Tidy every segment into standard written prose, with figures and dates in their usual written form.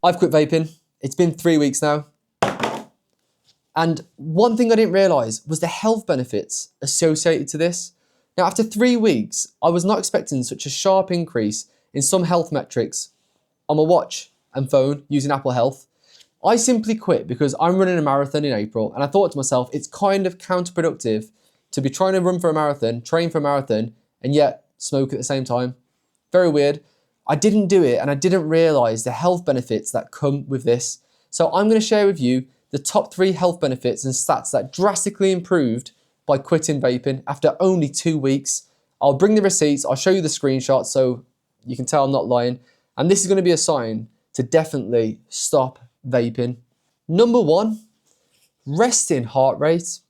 I've quit vaping. It's been 3 weeks now. And one thing I didn't realise was the health benefits associated to this. Now, after 3 weeks, I was not expecting such a sharp increase in some health metrics on my watch and phone using Apple Health. I simply quit because I'm running a marathon in April, and I thought to myself, it's kind of counterproductive to be trying to run for a marathon, train for a marathon, and yet smoke at the same time. Very weird. I didn't do it, and I didn't realise the health benefits that come with this. So I'm going to share with you the top 3 health benefits and stats that drastically improved by quitting vaping after only 2 weeks. I'll bring the receipts, I'll show you the screenshots so you can tell I'm not lying. And this is going to be a sign to definitely stop vaping. Number 1, resting heart rate.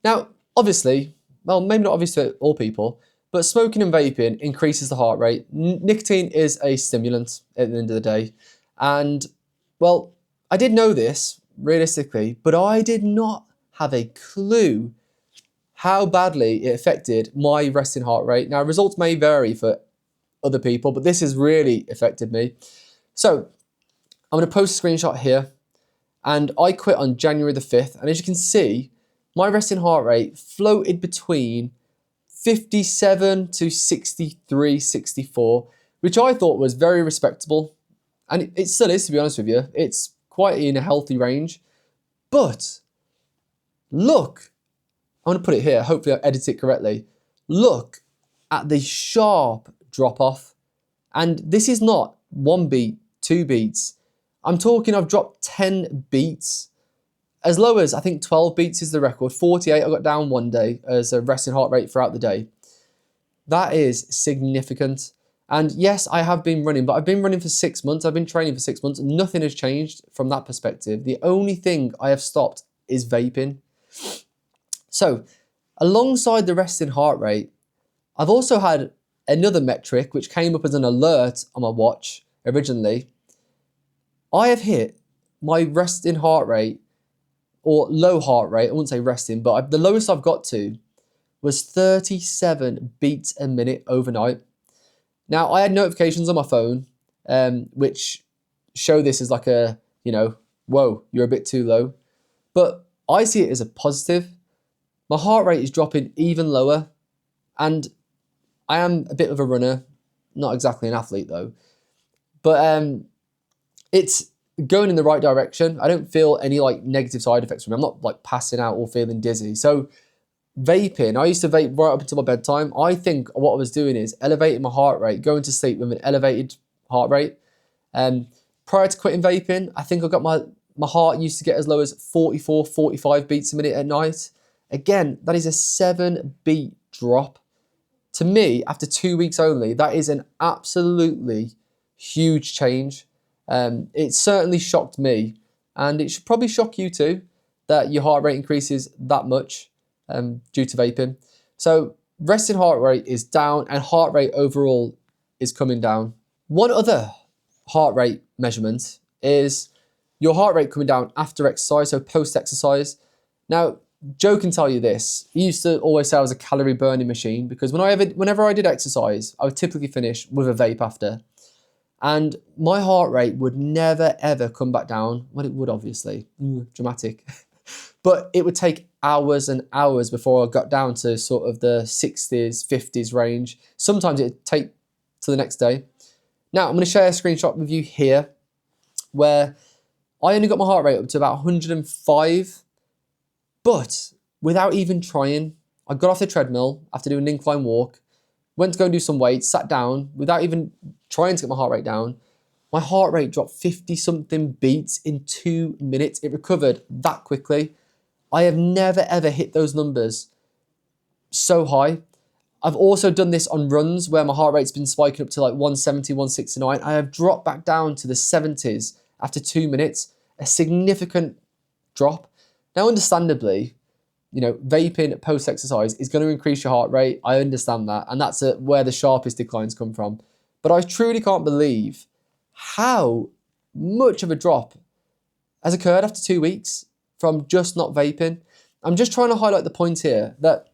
Now, obviously, well, maybe not obvious to all people, but smoking and vaping increases the heart rate. Nicotine is a stimulant at the end of the day. And, well, I did know this, realistically, but I did not have a clue how badly it affected my resting heart rate. Now, results may vary for other people, but this has really affected me. So, I'm going to post a screenshot here, and I quit on January the 5th, and as you can see, my resting heart rate floated between 57 to 63, 64, which I thought was very respectable. And it still is, to be honest with you. It's quite in a healthy range. But look, I'm going to put it here. Hopefully I edit it correctly. Look at the sharp drop off. And this is not 1 beat, 2 beats. I'm talking I've dropped 10 beats. As low as, I think 12 beats is the record. 48 I got down one day as a resting heart rate throughout the day. That is significant. And yes, I have been running, but I've been running for 6 months. I've been training for 6 months. Nothing has changed from that perspective. The only thing I have stopped is vaping. So, alongside the resting heart rate, I've also had another metric which came up as an alert on my watch originally. I have hit my resting heart rate, or low heart rate, I wouldn't say resting, but the lowest I've got to was 37 beats a minute overnight. Now, I had notifications on my phone, which show this as like a, whoa, you're a bit too low. But I see it as a positive. My heart rate is dropping even lower, and I am a bit of a runner, not exactly an athlete though, but it's going in the right direction. I don't feel any like negative side effects from it. I'm not like passing out or feeling dizzy. So vaping, I used to vape right up until my bedtime. I think what I was doing is elevating my heart rate, going to sleep with an elevated heart rate. Prior to quitting vaping, I think I got my heart used to get as low as 44, 45 beats a minute at night. Again, that is a 7 beat drop. To me, after 2 weeks only, that is an absolutely huge change. It certainly shocked me, and it should probably shock you too, that your heart rate increases that much due to vaping. So resting heart rate is down, and heart rate overall is coming down. One other heart rate measurement is your heart rate coming down after exercise, so post-exercise. Now, Joe can tell you this. He used to always say I was a calorie burning machine, because whenever I did exercise, I would typically finish with a vape after. And my heart rate would never, ever come back down. Well, it would, obviously. Dramatic. But it would take hours and hours before I got down to sort of the 60s, 50s range. Sometimes it would take to the next day. Now, I'm going to share a screenshot with you here where I only got my heart rate up to about 105. But without even trying, I got off the treadmill after doing an incline walk, went to go and do some weights, sat down, without even trying to get my heart rate down. My heart rate dropped 50-something beats in 2 minutes. It recovered that quickly. I have never, ever hit those numbers so high. I've also done this on runs where my heart rate's been spiking up to like 170, 169. I have dropped back down to the 70s after 2 minutes, a significant drop. Now, understandably, vaping post-exercise is going to increase your heart rate. I understand that, and that's where the sharpest declines come from. But I truly can't believe how much of a drop has occurred after 2 weeks from just not vaping. I'm just trying to highlight the point here that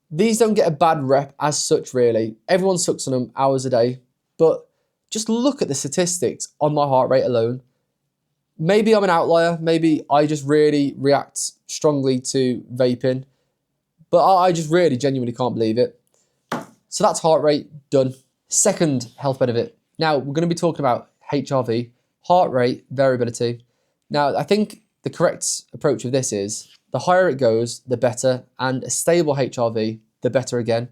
these don't get a bad rep as such, really. Everyone sucks on them hours a day, but just look at the statistics on my heart rate alone. Maybe I'm an outlier. Maybe I just really react strongly to vaping. But I just really genuinely can't believe it. So that's heart rate done. Second health benefit. Now we're going to be talking about HRV, heart rate variability. Now I think the correct approach of this is the higher it goes, the better, and a stable HRV, the better again.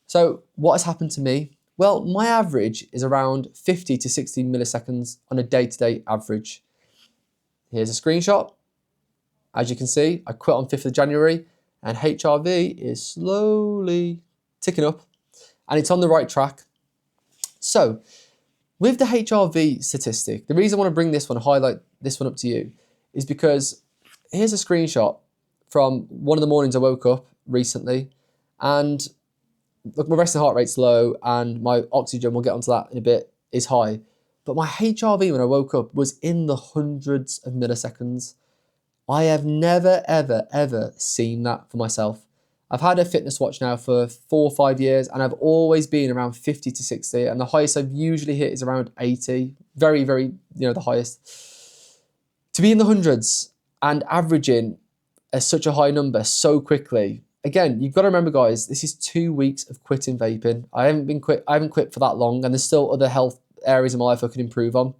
So what has happened to me? Well, my average is around 50 to 60 milliseconds on a day-to-day average. Here's a screenshot. As you can see, I quit on 5th of January and HRV is slowly ticking up and it's on the right track. So with the HRV statistic, the reason I want to bring this one, highlight this one up to you, is because here's a screenshot from one of the mornings I woke up recently, and look, my resting heart rate's low and my oxygen, we'll get onto that in a bit, is high. But my HRV when I woke up was in the hundreds of milliseconds. I have never, ever, ever seen that for myself. I've had a fitness watch now for 4 or 5 years and I've always been around 50 to 60, and the highest I've usually hit is around 80. Very, very, the highest. To be in the hundreds and averaging such a high number so quickly. Again, you've got to remember, guys, this is 2 weeks of quitting vaping. I haven't quit for that long, and there's still other health areas in my life I can improve on.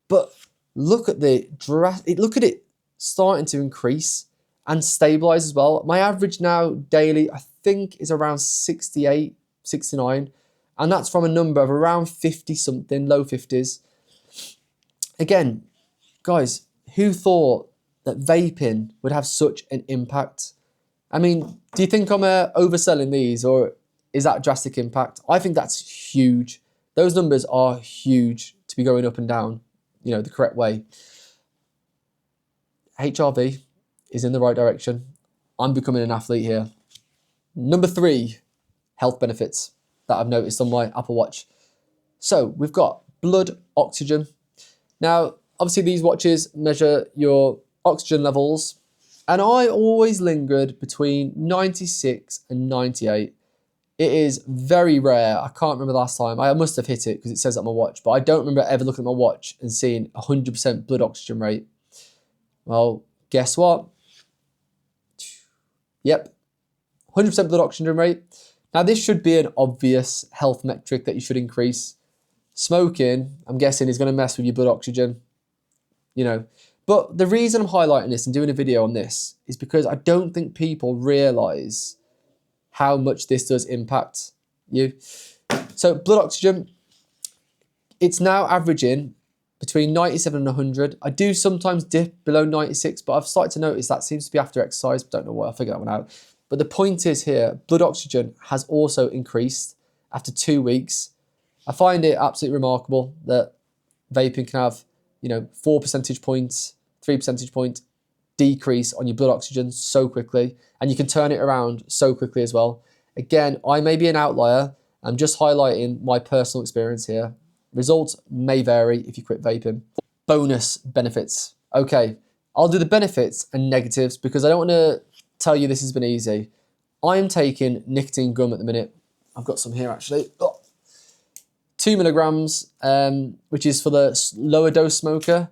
But look at it starting to increase and stabilize as well. My average now daily, I think, is around 68, 69, and that's from a number of around 50 something, low 50s. Again, guys, who thought that vaping would have such an impact? I mean, do you think I'm overselling these, or is that a drastic impact? I think that's huge. Those numbers are huge to be going up and down, the correct way. HRV is in the right direction. I'm becoming an athlete here. Number 3, health benefits that I've noticed on my Apple Watch. So we've got blood oxygen. Now, obviously these watches measure your oxygen levels, and I always lingered between 96 and 98. It is very rare. I can't remember the last time. I must have hit it because it says that on my watch, but I don't remember ever looking at my watch and seeing 100% blood oxygen rate. Well, guess what? Yep, 100% blood oxygen rate. Now this should be an obvious health metric that you should increase. Smoking, I'm guessing, is going to mess with your blood oxygen, But the reason I'm highlighting this and doing a video on this is because I don't think people realise how much this does impact you. So blood oxygen, it's now averaging between 97 and 100. I do sometimes dip below 96, but I've started to notice that seems to be after exercise. Don't know why, I'll figure that one out. But the point is here, blood oxygen has also increased after 2 weeks. I find it absolutely remarkable that vaping can have, 4 percentage points, 3 percentage point decrease on your blood oxygen so quickly, and you can turn it around so quickly as well. Again, I may be an outlier. I'm just highlighting my personal experience here. Results may vary if you quit vaping. Bonus benefits. Okay, I'll do the benefits and negatives because I don't want to tell you this has been easy. I am taking nicotine gum at the minute. I've got some here actually. 2 milligrams, which is for the lower dose smoker.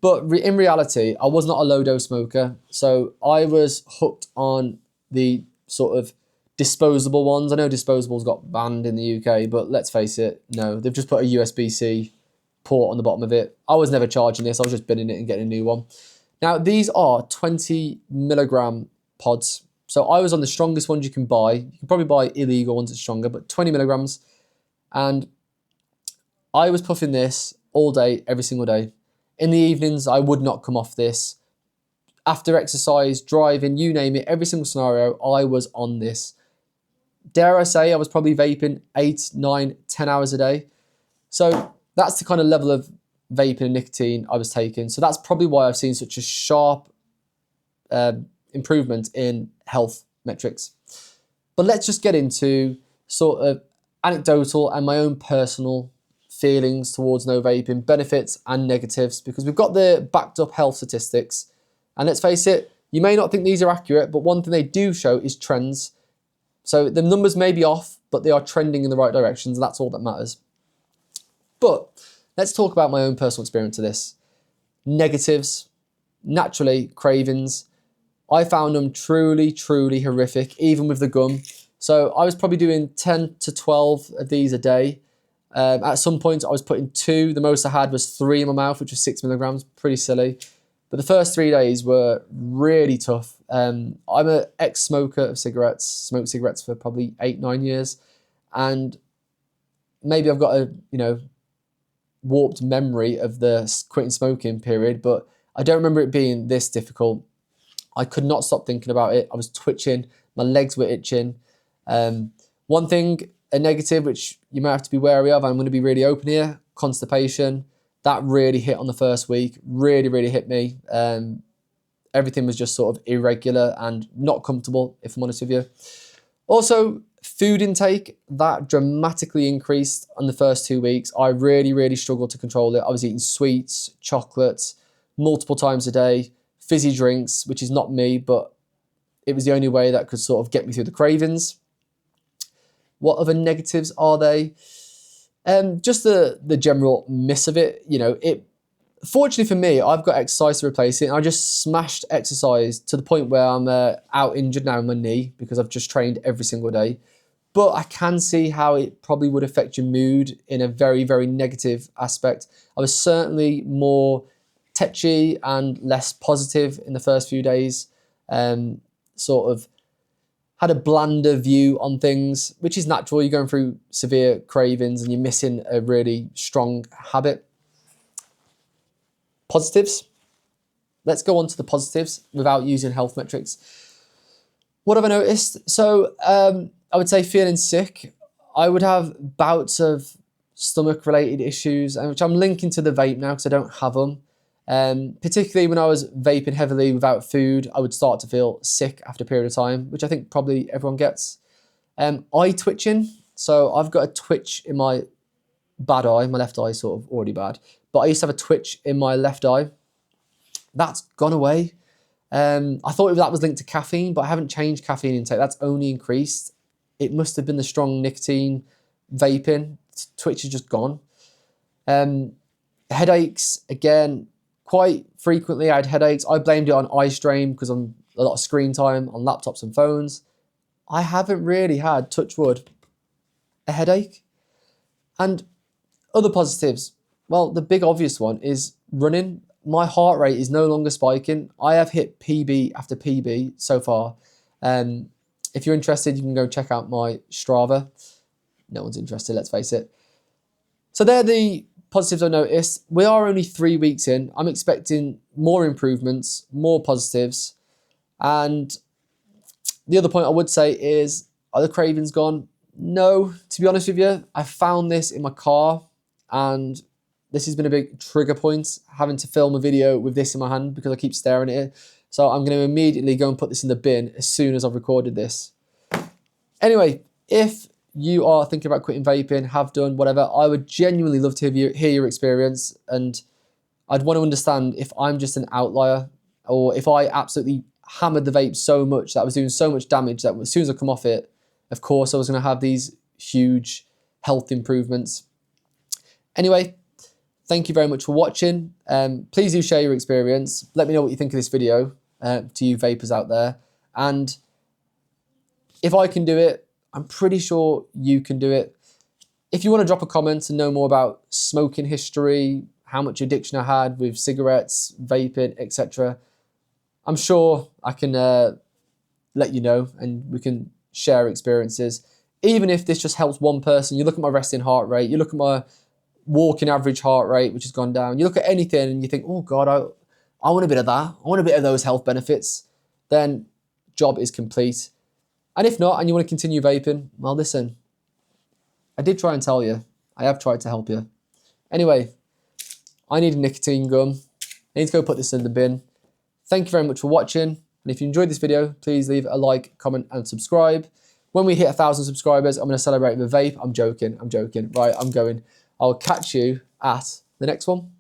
But in reality, I was not a low dose smoker. So I was hooked on the sort of disposable ones. I know disposables got banned in the UK, but let's face it, no. They've just put a USB-C port on the bottom of it. I was never charging this. I was just binning it and getting a new one. Now, these are 20 milligram pods. So I was on the strongest ones you can buy. You can probably buy illegal ones that's stronger, but 20 milligrams. And I was puffing this all day, every single day. In the evenings, I would not come off this. After exercise, driving, you name it, every single scenario, I was on this. Dare I say, I was probably vaping 8, 9, 10 hours a day. So that's the kind of level of vaping and nicotine I was taking. So that's probably why I've seen such a sharp improvement in health metrics. But let's just get into sort of anecdotal and my own personal feelings towards no vaping, benefits and negatives, because we've got the backed up health statistics. And let's face it, you may not think these are accurate, but one thing they do show is trends. So the numbers may be off, but they are trending in the right directions, and that's all that matters. But let's talk about my own personal experience of this. Negatives, naturally, cravings. I found them truly, truly horrific, even with the gum. So I was probably doing 10 to 12 of these a day. At some point, I was putting 2. The most I had was 3 in my mouth, which was 6 milligrams. Pretty silly. But the first 3 days were really tough. I'm an ex-smoker of cigarettes, smoked cigarettes for probably 8, 9 years. And maybe I've got a, warped memory of the quitting smoking period, but I don't remember it being this difficult. I could not stop thinking about it. I was twitching, my legs were itching. One thing, a negative, which you might have to be wary of, I'm going to be really open here, constipation. That really hit on the first week, really, really hit me. Everything was just sort of irregular and not comfortable, if I'm honest with you. Also, food intake, that dramatically increased on the first 2 weeks. I really, really struggled to control it. I was eating sweets, chocolates, multiple times a day, fizzy drinks, which is not me, but it was the only way that could sort of get me through the cravings. What other negatives are they? Just the general miss of it. Fortunately for me, I've got exercise to replace it. And I just smashed exercise to the point where I'm out injured now in my knee because I've just trained every single day. But I can see how it probably would affect your mood in a very, very negative aspect. I was certainly more tetchy and less positive in the first few days. Sort of had a blander view on things, which is natural. You're going through severe cravings and you're missing a really strong habit. Positives. Let's go on to the positives without using health metrics. What have I noticed? So I would say feeling sick. I would have bouts of stomach-related issues, which I'm linking to the vape now because I don't have them. Particularly when I was vaping heavily without food, I would start to feel sick after a period of time, which I think probably everyone gets. Eye twitching. So I've got a twitch in my bad eye. My left eye is sort of already bad. But I used to have a twitch in my left eye. That's gone away. I thought that was linked to caffeine, but I haven't changed caffeine intake. That's only increased. It must have been the strong nicotine vaping. Twitch is just gone. Headaches, again, quite frequently I had headaches. I blamed it on eye strain because I'm a lot of screen time on laptops and phones. I haven't really had, touch wood, a headache. And other positives, well, the big obvious one is running. My heart rate is no longer spiking. I have hit PB after PB so far. If you're interested, you can go check out my Strava. No one's interested, let's face it. So they're the positives I noticed. We are only 3 weeks in. I'm expecting more improvements, more positives. And the other point I would say is, are the cravings gone? No, to be honest with you, I found this in my car and this has been a big trigger point, having to film a video with this in my hand because I keep staring at it. So I'm going to immediately go and put this in the bin as soon as I've recorded this. Anyway, if you are thinking about quitting vaping, have done, whatever, I would genuinely love to hear your experience, and I'd want to understand if I'm just an outlier or if I absolutely hammered the vape so much that I was doing so much damage that as soon as I come off it, of course I was going to have these huge health improvements. Anyway, thank you very much for watching. Please do share your experience. Let me know what you think of this video, to you vapors out there. And if I can do it, I'm pretty sure you can do it. If you want to drop a comment and know more about smoking history, how much addiction I had with cigarettes, vaping, etc., I'm sure I can let you know and we can share experiences. Even if this just helps one person, you look at my resting heart rate, you look at my walking average heart rate, which has gone down. You look at anything and you think, oh God, I want a bit of that. I want a bit of those health benefits. Then job is complete. And if not, and you want to continue vaping, well, listen, I did try and tell you. I have tried to help you. Anyway, I need a nicotine gum. I need to go put this in the bin. Thank you very much for watching. And if you enjoyed this video, please leave a like, comment, and subscribe. When we hit 1,000 subscribers, I'm going to celebrate with a vape. I'm joking. Right, I'm going. I'll catch you at the next one.